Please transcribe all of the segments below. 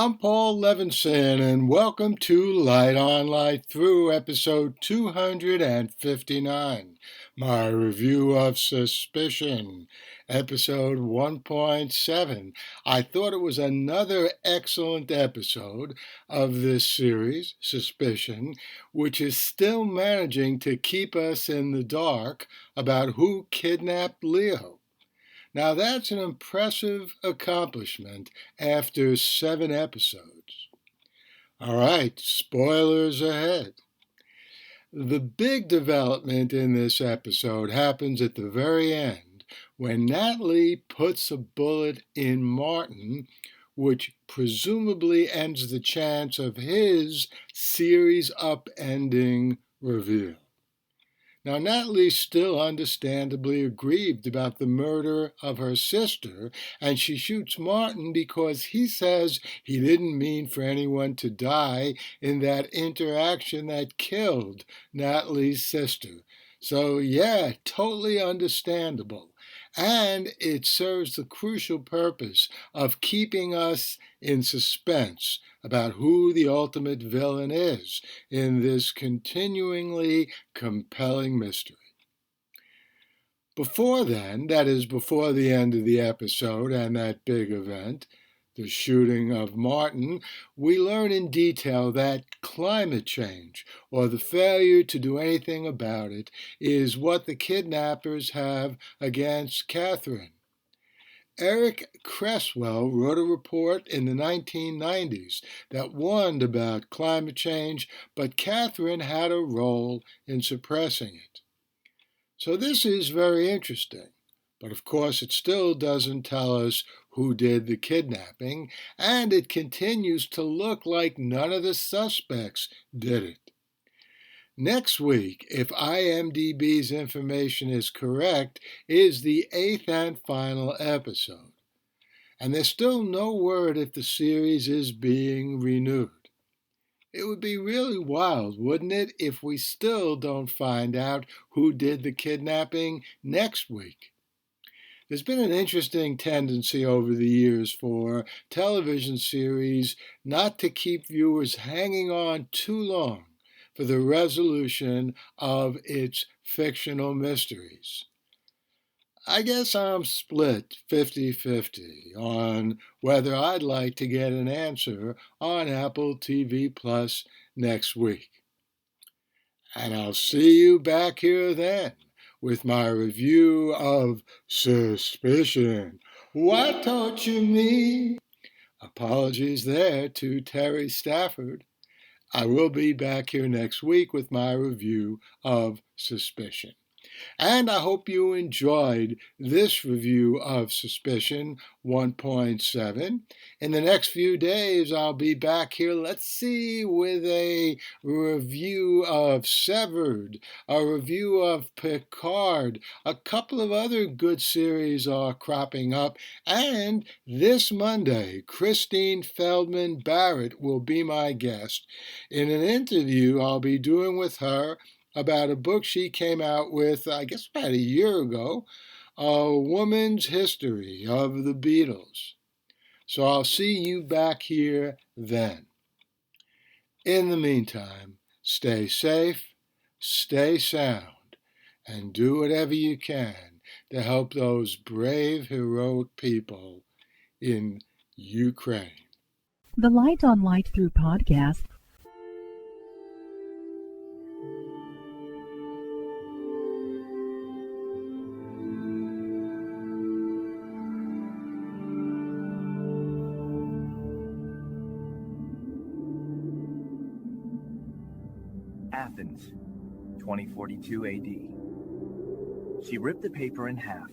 I'm Paul Levinson, and welcome to Light On Light Through, episode 259, my review of Suspicion, episode 1.7. I thought it was another excellent episode of this series, Suspicion, which is still managing to keep us in the dark about who kidnapped Leo. Now that's an impressive accomplishment after 7 episodes. All right, spoilers ahead. The big development in this episode happens at the very end when Natalie puts a bullet in Martin, which presumably ends the chance of his series upending reveal. Now, Natalie's still understandably aggrieved about the murder of her sister, and she shoots Martin because he says he didn't mean for anyone to die in that interaction that killed Natalie's sister. So, yeah, totally understandable. And it serves the crucial purpose of keeping us in suspense about who the ultimate villain is in this continuingly compelling mystery. Before then, that is before the end of the episode and that big event, the shooting of Martin, we learn in detail that climate change, or the failure to do anything about it, is what the kidnappers have against Catherine. Eric Cresswell wrote a report in the 1990s that warned about climate change, but Catherine had a role in suppressing it. So this is very interesting, but of course it still doesn't tell us who did the kidnapping, and it continues to look like none of the suspects did it. Next week, if IMDb's information is correct, is the 8th and final episode. And there's still no word if the series is being renewed. It would be really wild, wouldn't it, if we still don't find out who did the kidnapping next week? There's been an interesting tendency over the years for television series not to keep viewers hanging on too long for the resolution of its fictional mysteries. I guess I'm split 50-50 on whether I'd like to get an answer on Apple TV Plus next week. And I'll see you back here then with my review of Suspicion. What don't you mean? Apologies there to Terry Stafford. I will be back here next week with my review of Suspicion. And I hope you enjoyed this review of Suspicion 1.7. In the next few days, I'll be back here, let's see, with a review of Severed, a review of Picard. A couple of other good series are cropping up. And this Monday, Christine Feldman Barrett will be my guest in an interview I'll be doing with her about a book she came out with, I guess about a year ago, A Woman's History of the Beatles. So I'll see you back here then. In the meantime, stay safe, stay sound, and do whatever you can to help those brave, heroic people in Ukraine. The Light on Light Through podcast Athens, 2042 AD. She ripped the paper in half,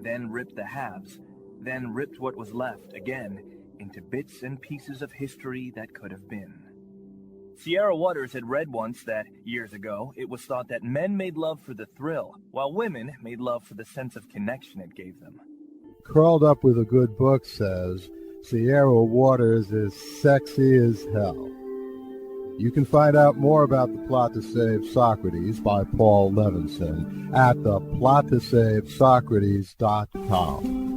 then ripped the halves, then ripped what was left again into bits and pieces of history that could have been. Sierra Waters had read once that, years ago, it was thought that men made love for the thrill, while women made love for the sense of connection it gave them. Curled Up with a Good Book says, Sierra Waters is sexy as hell. You can find out more about The Plot to Save Socrates by Paul Levinson at theplottosavesocrates.com.